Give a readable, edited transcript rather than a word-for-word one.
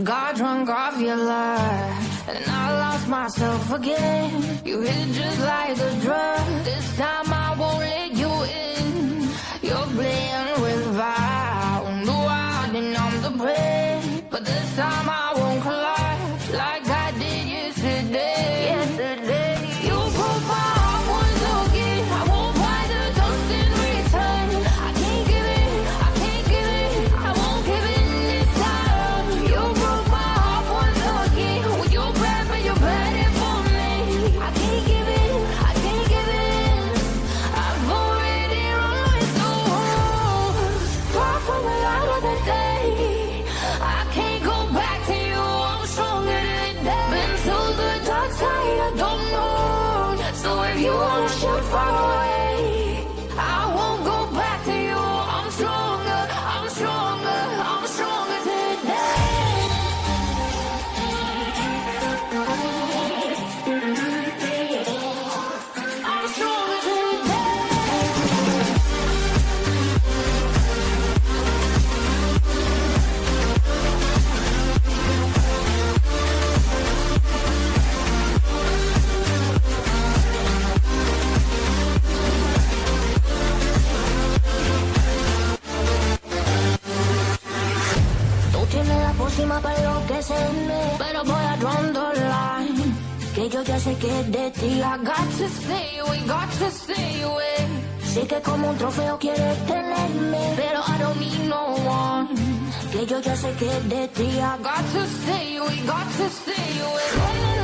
Got drunk off your life, and I lost myself again. You hit just like a drug. This time I won't let you in. You're playing with fire. No, I didn't I'm the prey, but this time I won't collide like I did yesterday. You broke my heart once again. I won't buy the dust in return. I can't give it, I can't give it, I won't give in this time. You broke my heart once again. With your breath and your bad for me. I can't give it, I can't give it. I've already run with the wolves. Far from the light of the day. I can't go back to you. I'm stronger today. Been to the dark side, I don't know. So if you wanna shoot far away, I won't go back to you. I'm stronger, I'm stronger, I'm stronger today. I'm stronger today. Tú tienes la pócima para enloquecerme, pero voy a draw the line. Que yo ya sé que es de ti. I got to stay away, got to stay away. Sé que como un trofeo quieres tenerme, pero I don't need no one. Que yo ya sé que es de ti. I got to stay away, got to stay away.